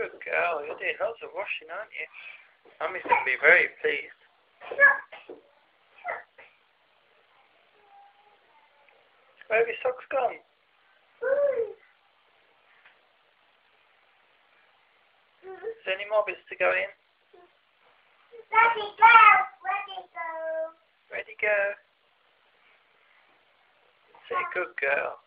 Good girl. You're doing lots of washing, aren't you? Mummy's going to be very pleased. Where have your socks gone? Is there any more bits to go in? Ready, go! Ready, go! Ready, go. Say good girl.